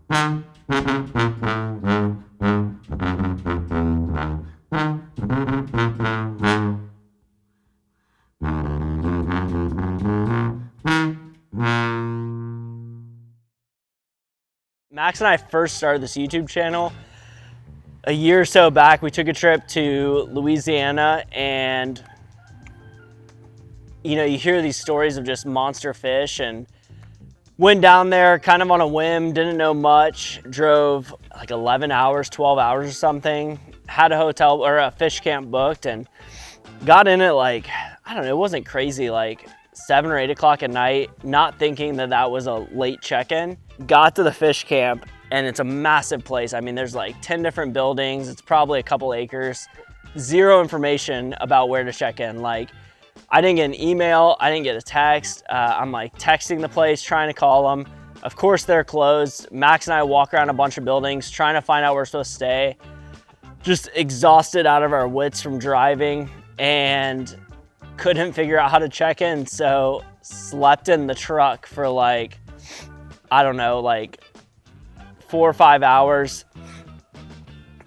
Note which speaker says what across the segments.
Speaker 1: Max and I first started this YouTube channel a year or so back. We took a trip to Louisiana, and you know, you hear these stories of just monster fish, and went down there kind of on a whim, didn't know much, drove like 11 hours, 12 hours or something, had a hotel or a fish camp booked, and got in at like, I don't know, it wasn't crazy, like 7 or 8 o'clock at night, not thinking that that was a late check-in. Got to the fish camp, and it's a massive place. I mean, there's like 10 different buildings. It's probably a couple acres. Zero information about where to check in. Like, I didn't get an email. I didn't get a text. I'm like texting the place, trying to call them. Of course, they're closed. Max and I walk around a bunch of buildings, trying to find out where we're supposed to stay. Just exhausted out of our wits from driving, and couldn't figure out how to check in. So slept in the truck for like, I don't know, like 4 or 5 hours.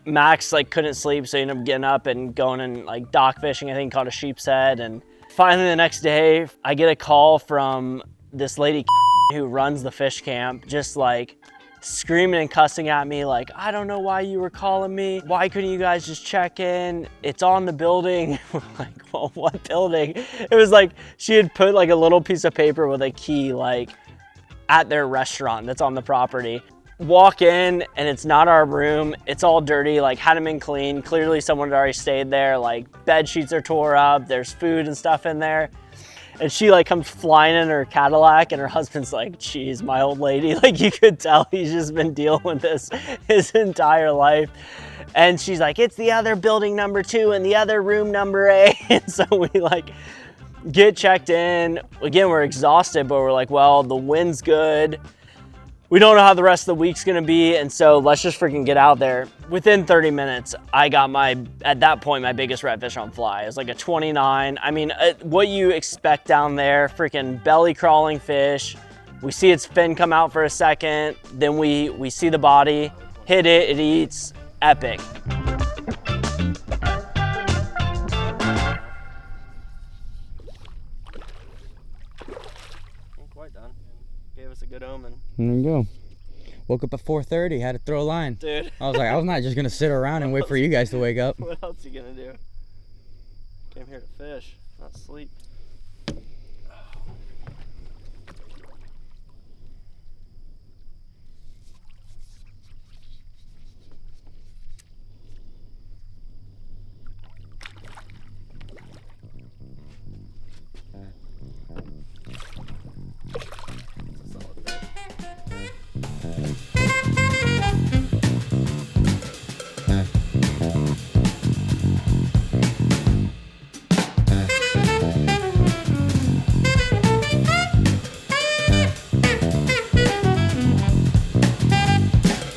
Speaker 1: Max like couldn't sleep, so he ended up getting up and going and like dock fishing, I think caught a sheep's head. And finally the next day I get a call from this lady who runs the fish camp, just like screaming and cussing at me like, I don't know why you were calling me. Why couldn't you guys just check in? It's on the building. We're like, well, what building? It was like she had put like a little piece of paper with a key like at their restaurant that's on the property. Walk in and it's not our room. It's all dirty, like hadn't been cleaned. Clearly someone had already stayed there. Like bed sheets are tore up. There's food and stuff in there. And she like comes flying in her Cadillac, and her husband's like, geez, my old lady. Like you could tell he's just been dealing with this his entire life. And she's like, it's the other building number 2 and the other room number A. And so we like get checked in. Again, we're exhausted, but we're like, well, the wind's good. We don't know how the rest of the week's gonna be, and so let's just freaking get out there. Within 30 minutes, I got at that point, my biggest redfish on fly. It was like a 29. I mean, what you expect down there, freaking belly crawling fish. We see its fin come out for a second, then we see the body, hit it, it eats, epic. Quite done. Gave us a good omen.
Speaker 2: There you go. Woke up at 4:30, had to throw a line.
Speaker 1: Dude.
Speaker 2: I was like, I was not just gonna sit around and wait for you guys to wake up.
Speaker 1: What else are you gonna do? Came here to fish, not sleep.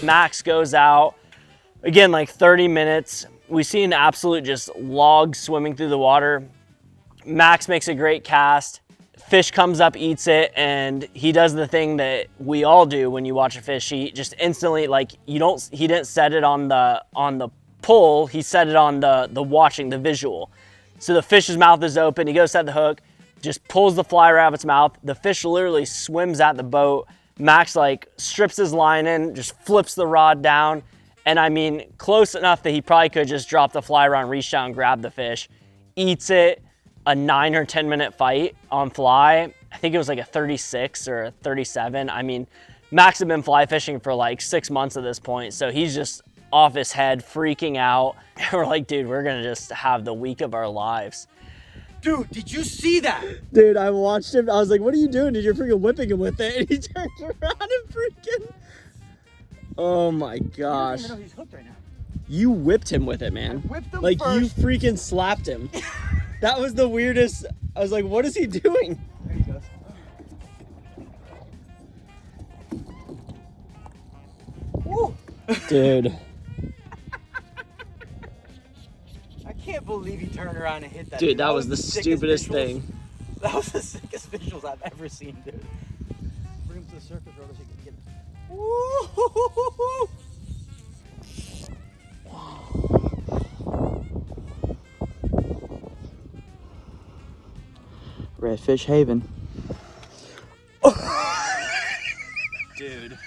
Speaker 1: Max goes out, again, like 30 minutes. We see an absolute just log swimming through the water. Max makes a great cast. Fish comes up, eats it, and he does the thing that we all do when you watch a fish. He just instantly, like, he didn't set it on the pull, he set it on the watching, the visual. So the fish's mouth is open, he goes to set the hook, just pulls the fly right out of its mouth. The fish literally swims at the boat. Max like strips his line in, just flips the rod down. And I mean, close enough that he probably could just drop the fly rod, reach down, grab the fish, eats it. A 9 or 10 minute fight on fly. I think it was like a 36 or a 37. I mean, Max had been fly fishing for like 6 months at this point. So he's just off his head, freaking out. And we're like, dude, we're gonna just have the week of our lives.
Speaker 3: Dude, did you see that?
Speaker 1: Dude, I watched him. I was like, what are you doing? Dude, you're freaking whipping him with it. And he turned around and freaking, oh my gosh.
Speaker 3: I don't even know he's hooked right now.
Speaker 1: You whipped him with it, man.
Speaker 3: I whipped him
Speaker 1: like
Speaker 3: first.
Speaker 1: You freaking slapped him. That was the weirdest. I was like, what is he doing?
Speaker 3: There he goes. Woo!
Speaker 1: Dude.
Speaker 3: I can't believe he turned around and hit that.
Speaker 1: Dude, that was the stupidest thing.
Speaker 3: That was the sickest visuals I've ever seen, dude. Bring him to the surface, brother, so you can get him. Woo! Redfish Haven.
Speaker 1: Dude.
Speaker 3: Look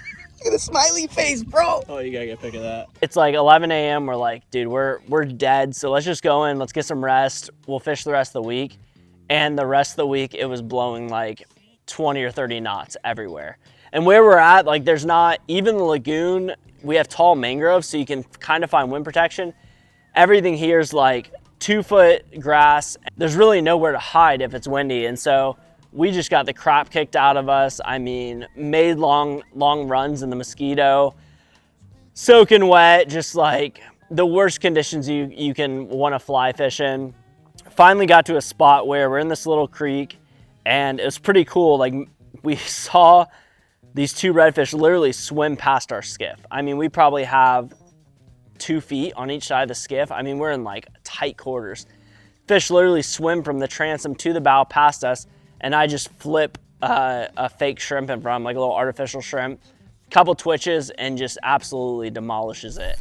Speaker 3: at the smiley face, bro.
Speaker 1: Oh, you gotta get a pic of that. It's like 11 a.m. We're like, dude, we're dead. So let's just go in. Let's get some rest. We'll fish the rest of the week. And the rest of the week, it was blowing like 20 or 30 knots everywhere. And where we're at, like there's not, even the lagoon, we have tall mangroves, so you can kind of find wind protection. Everything here is like 2-foot grass. There's really nowhere to hide if it's windy. And so we just got the crap kicked out of us. I mean, made long runs in the mosquito, soaking wet, just like the worst conditions you can want to fly fish in. Finally got to a spot where we're in this little creek and it was pretty cool. Like we saw these 2 redfish literally swim past our skiff. I mean, we probably have 2 feet on each side of the skiff. I mean, we're in like tight quarters. Fish literally swim from the transom to the bow past us, and I just flip a fake shrimp in front, like a little artificial shrimp, couple twitches, and just absolutely demolishes it.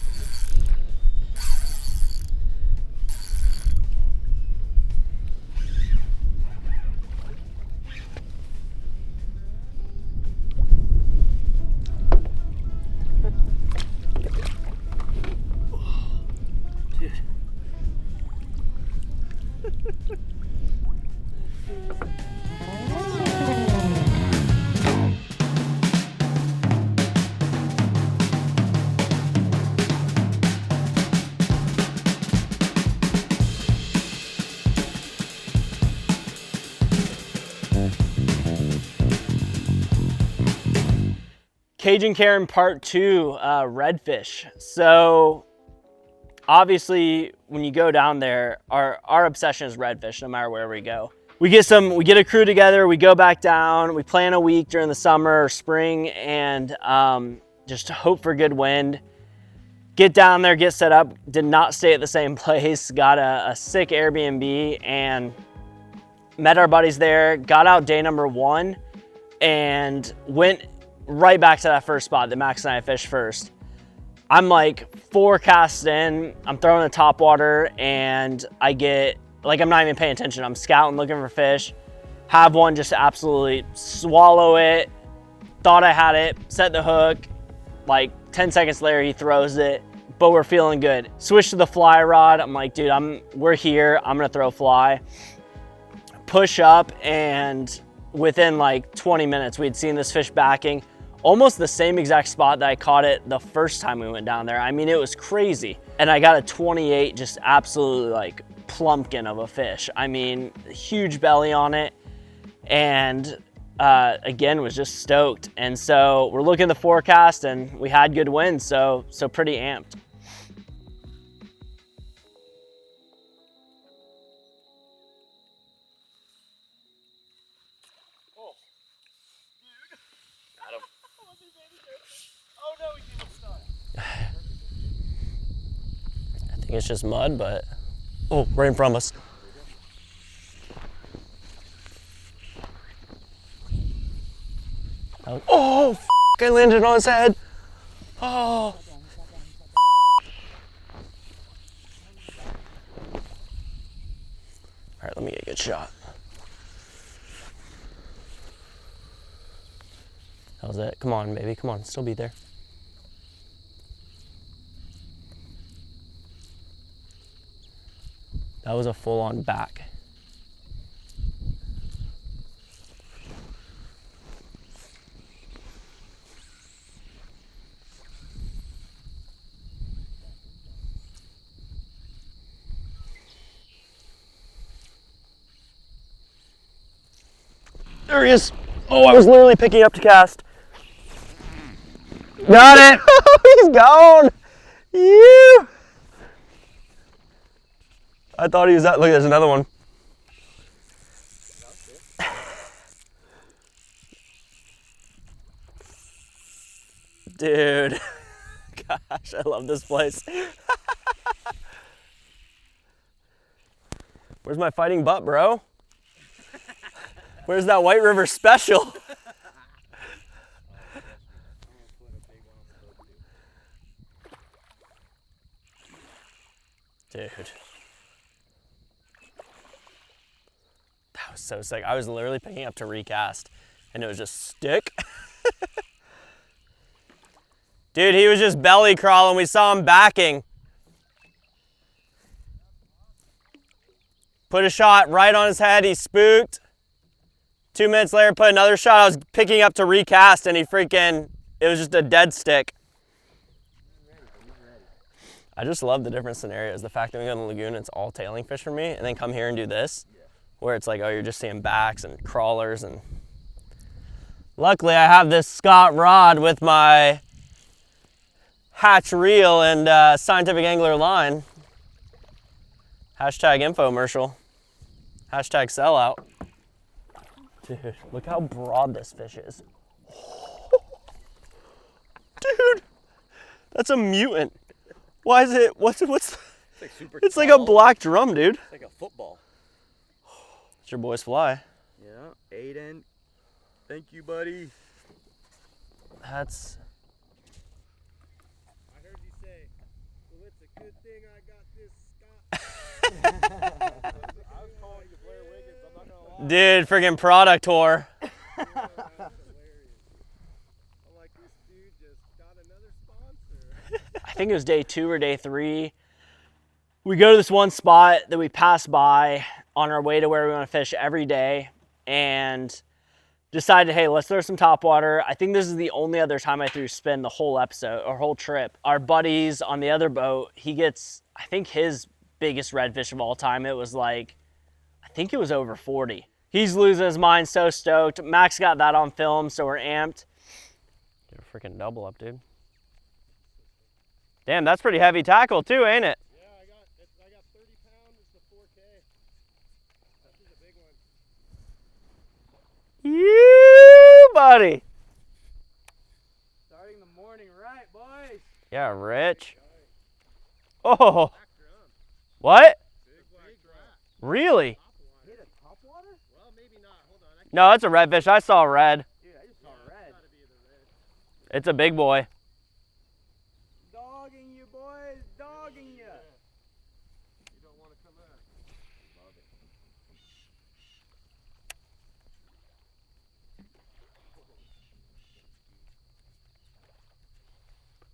Speaker 1: Kajun Karen part 2, redfish. So obviously when you go down there, our obsession is redfish no matter where we go. We get a crew together, we go back down, we plan a week during the summer or spring and just hope for good wind. Get down there, get set up, did not stay at the same place, got a sick Airbnb and met our buddies there, got out day number 1 and went right back to that first spot that Max and I fished first. I'm like 4 casts in, I'm throwing the top water and I get, like I'm not even paying attention. I'm scouting, looking for fish, have one just absolutely swallow it, thought I had it, set the hook, like 10 seconds later he throws it, but we're feeling good. Switch to the fly rod, I'm like, dude, we're here, I'm gonna throw fly. Push up and within like 20 minutes, we'd seen this fish backing, almost the same exact spot that I caught it the first time we went down there. I mean, it was crazy. And I got a 28, just absolutely like plumpkin of a fish. I mean, huge belly on it. And again, was just stoked. And so we're looking at the forecast and we had good winds, so pretty amped. I think it's just mud, but oh, right in front of us. Oh, f I landed on his head. Oh. All right, let me get a good shot. That was it. Come on, baby. Come on, still be there. That was a full-on back. There he is. Oh, I was literally picking up to cast. Got it. He's gone. You. I thought he was that. Look, there's another one. Dude. Gosh, I love this place. Where's my fighting butt, bro? Where's that White River special? Dude. That was so sick. I was literally picking up to recast, and it was just stick. Dude, he was just belly crawling. We saw him backing. Put a shot right on his head. He spooked. 2 minutes later, put another shot. I was picking up to recast, and it was just a dead stick. I just love the different scenarios. The fact that we go in the lagoon, it's all tailing fish for me, and then come here and do this, where it's like, oh, you're just seeing backs and crawlers. And luckily, I have this Scott rod with my hatch reel and scientific angler line. Hashtag infomercial. Hashtag sellout. Dude, look how broad this fish is. Dude, that's a mutant. Why is it, what's
Speaker 3: It's like super
Speaker 1: it's like a black drum, dude.
Speaker 3: It's like a football.
Speaker 1: It's your boy's fly.
Speaker 3: Yeah, Aiden. Thank you, buddy.
Speaker 1: That's...
Speaker 4: I heard you say, well, it's a good thing I got this Scott. I was calling you Blair Wiggins, I'm not gonna lie.
Speaker 1: Dude, friggin' product tour.
Speaker 4: That's hilarious. I'm like, this dude just got another sponsor.
Speaker 1: I think it was day 2 or day 3. We go to this one spot that we pass by on our way to where we want to fish every day, and decided, hey, let's throw some topwater. I think this is the only other time I threw spin the whole episode or whole trip. Our buddies on the other boat, he gets, I think, his biggest redfish of all time. It was like, I think it was over 40. He's losing his mind, so stoked. Max got that on film, so we're amped. Get a freaking double up, dude. Damn, that's pretty heavy tackle too, ain't it?
Speaker 4: Yeah, I got 30 pounds, it's the 4K. This is a big one.
Speaker 1: You, buddy.
Speaker 3: Starting the morning right, boys.
Speaker 1: Yeah, Rich. Oh. What?
Speaker 4: Big black trap.
Speaker 1: Really?
Speaker 3: Hit a topwater?
Speaker 4: Well, maybe not. Hold on.
Speaker 1: No, it's a redfish. I saw red.
Speaker 3: Dude, I just saw red.
Speaker 4: Gotta be the red.
Speaker 1: It's a big boy.
Speaker 3: Dogging you, boys. Dogging you.
Speaker 4: You don't want to come out.
Speaker 3: Love it.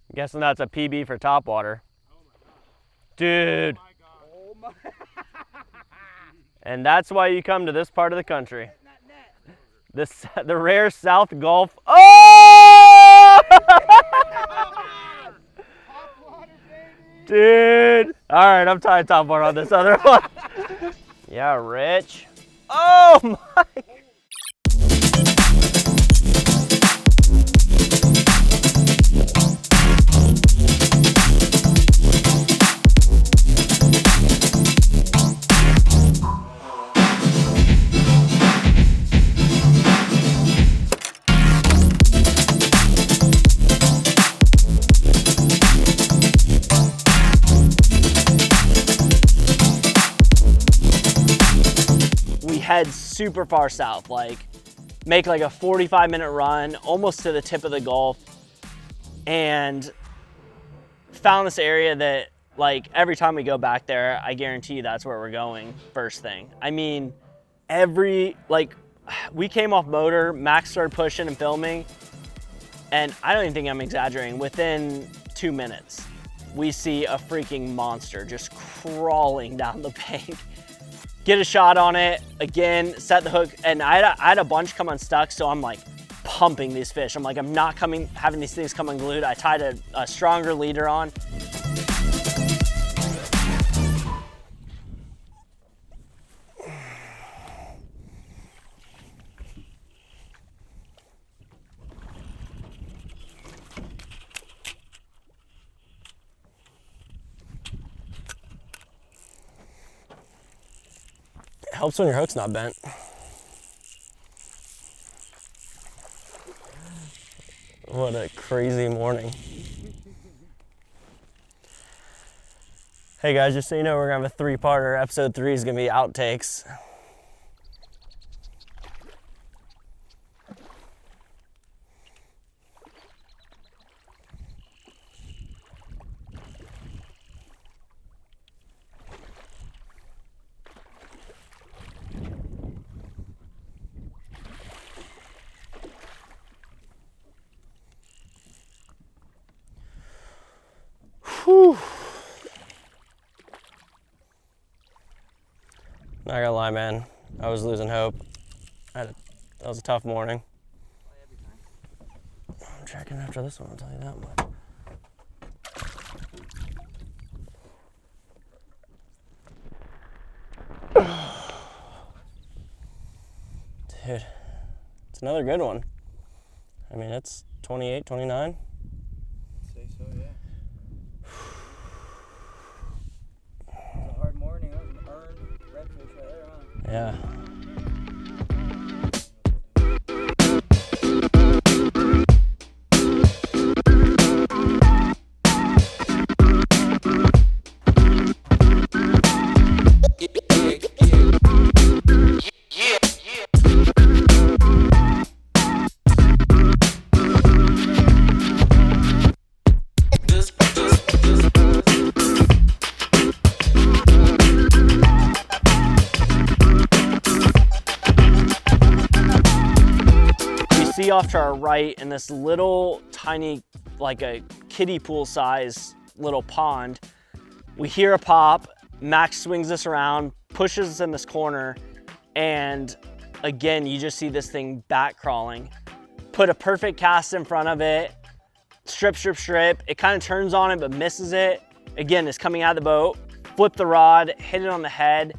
Speaker 1: I'm guessing that's a PB for topwater.
Speaker 4: Oh my god.
Speaker 1: Dude.
Speaker 4: Oh my god.
Speaker 3: Oh my.
Speaker 1: And that's why you come to this part of the country.
Speaker 3: Not net.
Speaker 1: The rare South Gulf. Oh!
Speaker 4: Topwater, baby.
Speaker 1: Dude. All right, I'm tying topwater on this other one. Yeah, Rich. Oh my. Head super far south, like make like a 45-minute run almost to the tip of the Gulf, and found this area that, like, every time we go back there, I guarantee you that's where we're going first thing. I mean, we came off motor, Max started pushing and filming, and I don't even think I'm exaggerating, within 2 minutes we see a freaking monster just crawling down the bank. Get a shot on it, again, set the hook, and I had a bunch come unstuck, so I'm like pumping these fish. I'm like, I'm not having these things come unglued. I tied a stronger leader on. Helps when your hook's not bent. What a crazy morning. Hey guys, just so you know, we're gonna have a 3-parter. Episode 3 is gonna be outtakes.
Speaker 5: Not gonna lie, man. I was losing hope. That was a tough morning. I'm checking after this one, I'll tell you that much. Dude, it's another good one. I mean, it's 28, 29.
Speaker 3: Say so, yeah. It was a hard morning. That was an earned redfish right there, huh?
Speaker 5: Yeah.
Speaker 1: Off to our right in this little tiny, like a kiddie pool size little pond, we hear a pop. Max swings us around, pushes us in this corner, and again, you just see this thing back crawling. Put a perfect cast in front of it, strip. It kind of turns on it but misses it. Again, it's coming out of the boat, flip the rod, hit it on the head,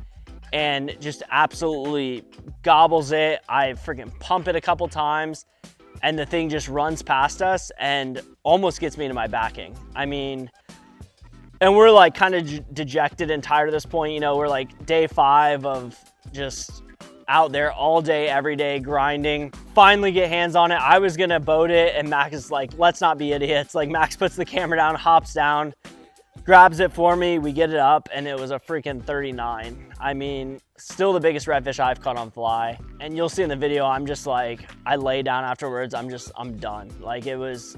Speaker 1: and just absolutely gobbles it. I freaking pump it a couple times, and the thing just runs past us and almost gets me to my backing. I mean, and we're like kind of dejected and tired at this point. You know, we're like day 5 of just out there all day, every day, grinding. Finally get hands on it. I was gonna boat it, and Max is like, let's not be idiots. Like, Max puts the camera down, hops down, grabs it for me, we get it up, and it was a freaking 39. I mean, still the biggest redfish I've caught on fly. And you'll see in the video, I'm just like, I lay down afterwards, I'm done. Like, it was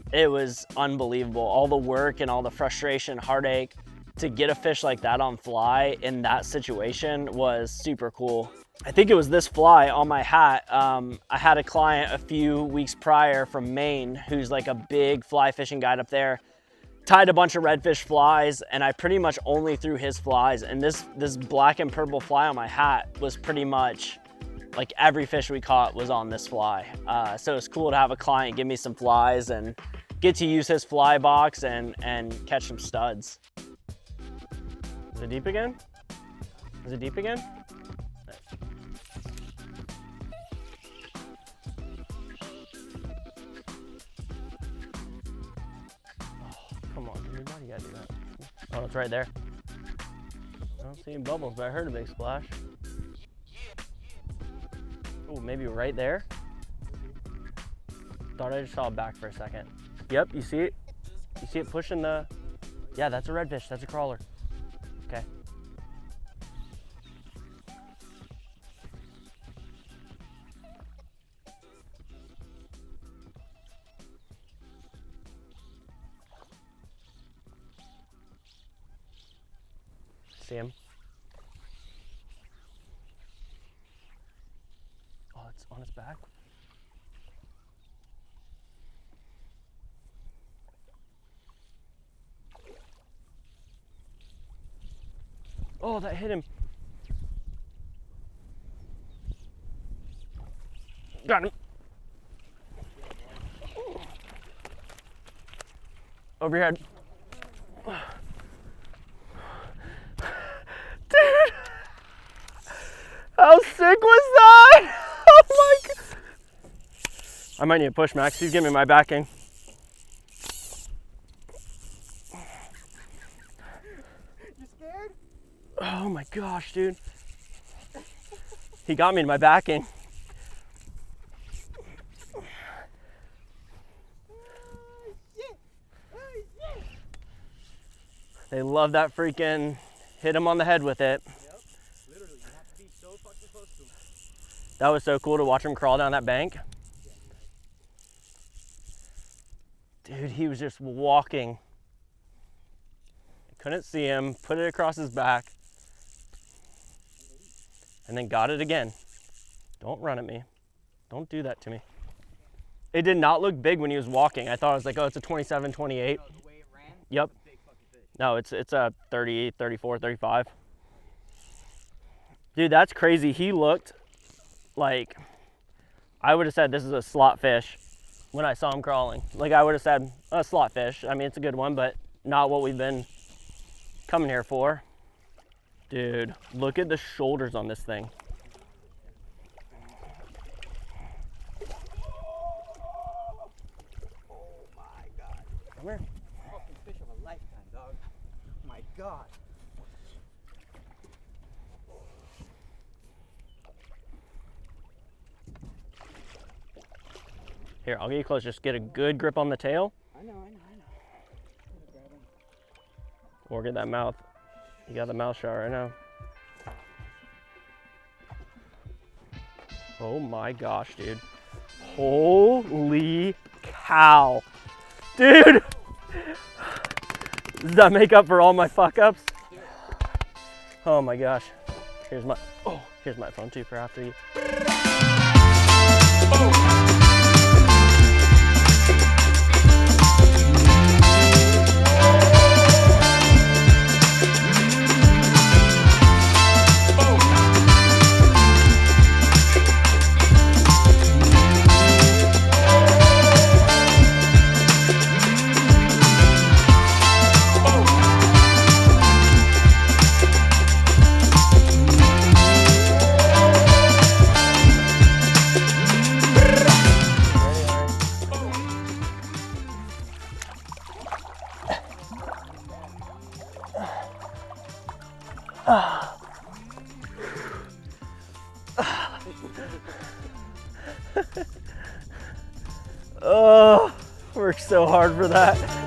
Speaker 1: unbelievable. All the work and all the frustration, heartache to get a fish like that on fly in that situation was super cool. I think it was this fly on my hat. I had a client a few weeks prior from Maine who's like a big fly fishing guide up there. Tied a bunch of redfish flies, and I pretty much only threw his flies, and this black and purple fly on my hat was pretty much like every fish we caught was on this fly. So it's cool to have a client give me some flies and get to use his fly box and catch some studs. Is it deep again? Is it deep again? Come on, dude, why do you gotta do that? Oh, it's right there. I don't see any bubbles, but I heard a big splash. Oh, maybe right there? Thought I just saw it back for a second. Yep, you see it? You see it pushing the... Yeah, that's a redfish, that's a crawler. Okay. See him? Oh, it's on its back. Oh, that hit him. Got him. Over your head. Dude, how sick was that? Oh my God. I might need a push, Max. He's giving me my backing.
Speaker 3: You scared?
Speaker 1: Oh my gosh, dude. He got me in my backing. They love that freaking hit him on the head with it.
Speaker 3: Yep. Literally, you have to be so fucking close to him.
Speaker 1: That was so cool to watch him crawl down that bank. Dude, he was just walking. Couldn't see him, put it across his back, and then got it again. Don't run at me. Don't do that to me. It did not look big when he was walking. I thought it was like, oh, it's a 27, 28.
Speaker 3: Oh, the way it ran?
Speaker 1: Yep.
Speaker 3: Big fucking fish.
Speaker 1: No, it's a 30, 34, 35. Dude, that's crazy. He looked like, I would have said this is a slot fish when I saw him crawling. Like I would have said a slot fish. I mean, it's a good one, but not what we've been coming here for. Dude, look at the shoulders on this thing.
Speaker 3: Oh my god.
Speaker 5: Come here.
Speaker 3: Fucking fish of a lifetime, dog. Oh my god.
Speaker 1: Here, I'll get you close. Just get a good grip on the tail.
Speaker 3: I know. I'm gonna grab him.
Speaker 1: Or get that mouth. You got the mouth shot right now. Oh my gosh, dude. Holy cow. Dude! Does that make up for all my fuck ups? Oh my gosh. Here's my phone too for after you. Oh, worked so hard for that.